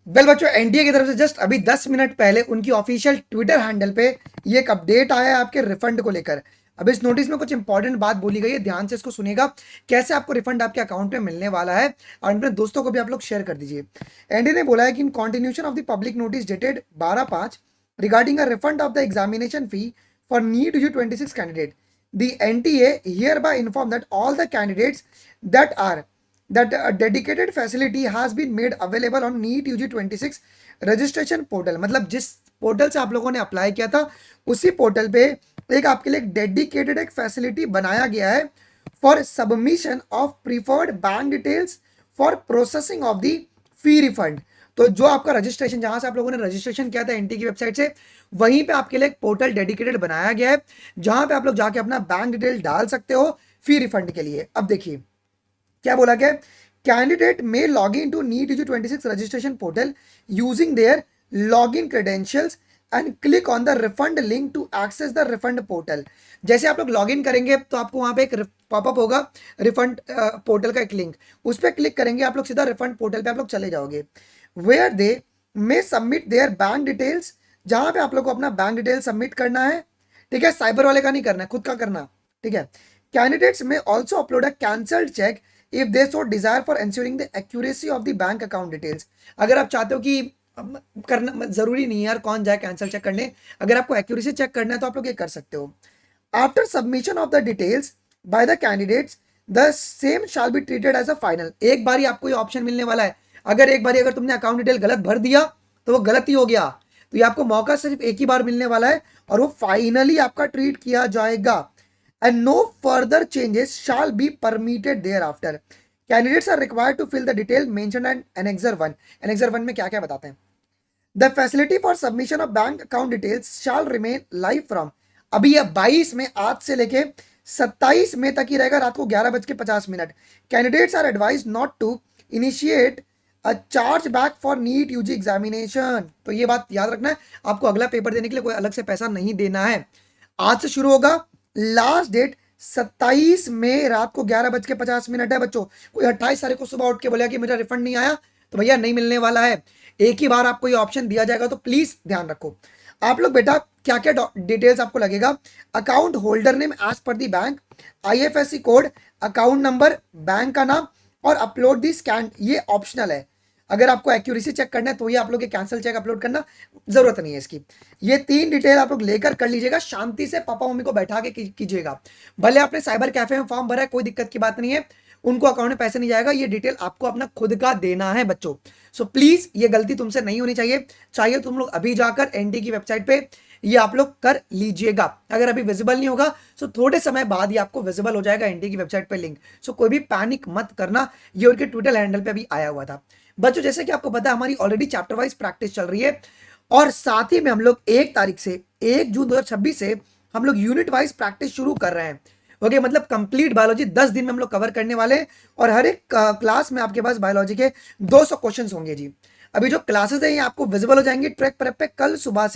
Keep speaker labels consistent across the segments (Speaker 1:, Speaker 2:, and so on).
Speaker 1: Well बच्चों, NTA की तरफ से जस्ट अभी 10 मिनट पहले उनकी ऑफिशियल ट्विटर हैंडल पे ये एक अपडेट आया है आपके रिफंड को लेकर। अब इस नोटिस में कुछ इंपॉर्टेंट बात बोली गई है, ध्यान से इसको सुनिएगा। कैसे आपको रिफंड आपके अकाउंट में मिलने वाला है, और अपने दोस्तों को भी आप लोग शेयर कर दीजिए। एनटीए ने बोला है कि in continuation of the public notice dated 12/5 regarding a refund of the examination fee for NEET UG 26 candidate, the NTA hereby inform that all the candidates that are that a dedicated facility has been made available on NEET UG 26 registration portal. मतलब जिस portal से आप लोगों ने apply किया था उसी portal पे एक आपके लिए डेडिकेटेड एक फैसिलिटी बनाया गया है for submission of preferred bank details for processing of the fee refund. तो जो आपका रजिस्ट्रेशन, जहां से आप लोगों ने रजिस्ट्रेशन किया था एनटी की वेबसाइट से, वहीं पे आपके लिए एक पोर्टल डेडिकेटेड बनाया गया है जहां पे आप लोग जाके अपना बैंक डिटेल डाल सकते हो फी रिफंड के लिए। अब देखिए क्या बोला गया, candidate may log in to NEET UG 26 registration portal using their log in credentials and click on the refund link to access the refund portal. जैसे आप लोग लॉग इन करेंगे तो आपको वहां पे एक पॉपअप होगा रिफंड पोर्टल का एक लिंक, उस पर क्लिक करेंगे आप लोग सीधा रिफंड पोर्टल पे आप लोग चले जाओगे। Where they may submit their bank details, जहां पे आप लोग को अपना बैंक डिटेल सबमिट करना है। ठीक है, साइबर वाले का नहीं करना है, खुद का करना। ठीक है, candidates may also upload a cancelled cheque if they so desire for ensuring the accuracy of the bank account details. अगर आप चाहते हो कि करना जरूरी नहीं है यार, कौन जाए कैंसिल चेक करने, अगर आपको एक्यूरेसी चेक करना है तो आप लोग ये कर सकते हो। After submission of the details by the candidates the same shall be treated as a final. एक बार ही आपको ये ऑप्शन मिलने वाला है। अगर एक बार अगर तुमने अकाउंट डिटेल गलत भर दिया तो वो गलत ही हो गया, तो ये आपको मौका सिर्फ एक ही बार मिलने वाला है और वो फाइनली आपका ट्रीट किया जाएगा। And no further changes shall be permitted thereafter. Candidates are required to fill the detail mentioned and annexure 1। Annexure 1 में क्या क्या बताते हैं। The facility for submission of bank account details shall remain live from, अभी यह 22 में, आज से लेके 27 मई तक ही रहेगा, रात को 11:50। Candidates are advise not to initiate a charge back for NEET UG examination. तो ये बात याद रखना है, आपको अगला पेपर देने के लिए कोई अलग से पैसा नहीं देना है। आज से शुरू होगा, लास्ट डेट 27 मई रात को 11:50 है बच्चों। कोई 28 तारीख को सुबह उठ के बोलेगा कि मेरा रिफंड नहीं आया, तो भैया नहीं मिलने वाला है। एक ही बार आपको ये ऑप्शन दिया जाएगा, तो प्लीज ध्यान रखो। आप लोग बेटा क्या क्या डिटेल्स आपको लगेगा, account holder name as per the bank, IFSC code, account number, bank का नाम और अपलोड दी स्कैन, ये ऑप्शनल है। अगर आपको एक्यूरेसी चेक करना है तो ये आप लोग कैंसिल चेक अपलोड करना जरूरत नहीं है इसकी। ये 3 डिटेल आप लोग लेकर कर लीजिएगा, शांति से पापा मम्मी को बैठा के कीजिएगा। भले आपने साइबर कैफे में फॉर्म भरा है, कोई दिक्कत की बात नहीं है, उनको अकाउंट में पैसे नहीं जाएगा, ये डिटेल आपको अपना खुद का देना है बच्चों। सो प्लीज ये गलती तुमसे नहीं होनी चाहिए तुम लोग अभी जाकर एनटी की वेबसाइट पे ये आप लोग कर लीजिएगा। अगर अभी विजिबल नहीं होगा तो थोड़े समय बाद ही आपको विजिबल हो जाएगा एनटी की वेबसाइट पे लिंक। सो कोई भी पैनिक मत करना, ये उनके ट्विटर हैंडल पे भी आया हुआ था बच्चों। जैसे कि आपको पता है हमारी ऑलरेडी चैप्टर वाइज प्रैक्टिस चल रही है, और साथ ही में हम लोग 1 तारीख से 1 जून 2026 से हम लोग यूनिट वाइज प्रैक्टिस शुरू कर रहे हैं। ओके, मतलब कंप्लीट बायोलॉजी 10 दिन में हम लोग कवर करने वाले हैं, और हर एक क्लास में आपके पास बायोलॉजी के 200 क्वेश्चंस होंगे जी। अभी जो क्लासेस है ये आपको विजिबल हो जाएंगी ट्रैक प्रेप पे कल सुबह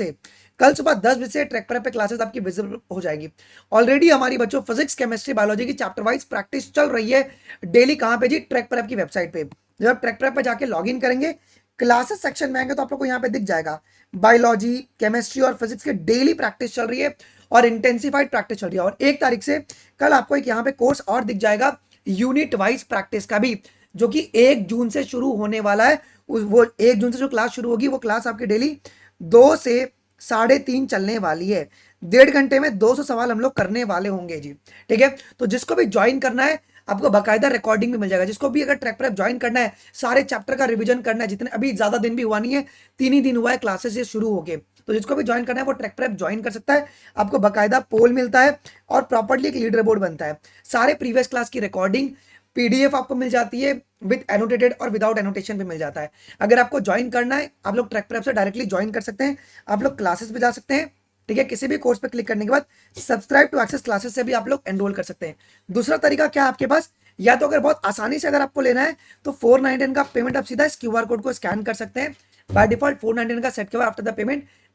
Speaker 1: 10 बजे से ट्रैक प्रेप पे क्लासेस आपकी विजिबल हो जाएगी। ऑलरेडी हमारी बच्चों फिजिक्स केमिस्ट्री बायोलॉजी की चैप्टर वाइज प्रैक्टिस चल रही है डेली। कहां पे जी, ट्रैक प्रेप की वेबसाइट पे। जब आप ट्रैक प्रेप पे जाके लॉग इन करेंगे, क्लासेस सेक्शन में आएंगे तो आप लोग को यहाँ पे दिख जाएगा बायोलॉजी, केमिस्ट्री और फिजिक्स की डेली प्रैक्टिस चल रही है और इंटेंसिफाइड प्रैक्टिस चल रही है। और 1 तारीख से कल आपको एक यहाँ पे कोर्स और दिख जाएगा यूनिट वाइज प्रैक्टिस का भी, जो कि 1 जून से शुरू होने वाला है। वो 1 जून से जो क्लास शुरू होगी वो क्लास आपकी डेली 2 से 3:30 चलने वाली है। 1.5 घंटे में 200 सवाल हम लोग करने वाले होंगे जी। ठीक है, तो जिसको भी ज्वाइन करना है आपको बाकायदा रिकॉर्डिंग भी मिल जाएगा। जिसको भी अगर ट्रैक प्रेप ज्वाइन करना है, सारे चैप्टर का रिवीजन करना है, जितने अभी ज्यादा दिन भी हुआ नहीं है, 3 ही दिन हुआ है क्लासेस ये शुरू होके, तो जिसको भी ज्वाइन करना है वो ट्रैक प्रेप ज्वाइन कर सकता है। आपको बाकायदा पोल मिलता है और प्रॉपर्ली एक लीडर बोर्ड बनता है। सारे प्रीवियस क्लास की रिकॉर्डिंग पीडीएफ आपको मिल जाती है, विद एनोटेटेड और विदाउट एनोटेशन भी मिल जाता है। अगर आपको ज्वाइन करना है आप लोग ट्रैक प्रेप से डायरेक्टली ज्वाइन कर सकते हैं, आप लोग क्लासेस पे जा सकते हैं। ठीक है, किसी भी कोर्स पे क्लिक करने के बाद सब्सक्राइब टू एक्सेस क्लासेस से भी आप लोग एनरोल कर सकते हैं। दूसरा तरीका क्या है आपके पास, या तो अगर बहुत आसानी से अगर आपको लेना है तो 499 का पेमेंट आप सीधा इस क्यूआर कोड को स्कैन कर सकते हैं। बाय डिफॉल्ट 499 का सेट के बाद आफ्टर द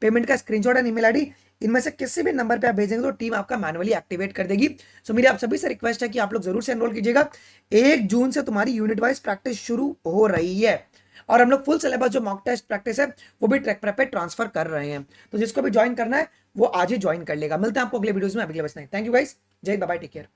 Speaker 1: पेमेंट का स्क्रीनशॉट एंड ईमेल आईडी इनमें से किसी भी नंबर पे आप भेजेंगे तो टीम आपका मैनुअली एक्टिवेट कर देगी। सो मेरी आप सभी से रिक्वेस्ट है कि आप लोग जरूर से एनरोल कीजिएगा। 1 जून से तुम्हारी यूनिट वाइज प्रैक्टिस शुरू हो रही है। और हम लोग फुल सिलेबस जो मॉक टेस्ट प्रैक्टिस है वो भी ट्रैक पे ट्रांसफर कर रहे हैं। तो जिसको भी ज्वाइन करना है वो आज ही ज्वाइन कर लेगा। मिलते हैं आपको अगले वीडियोस में, अगले बस नहीं। थैंक यू गाइस, जय बाय, टेक केयर।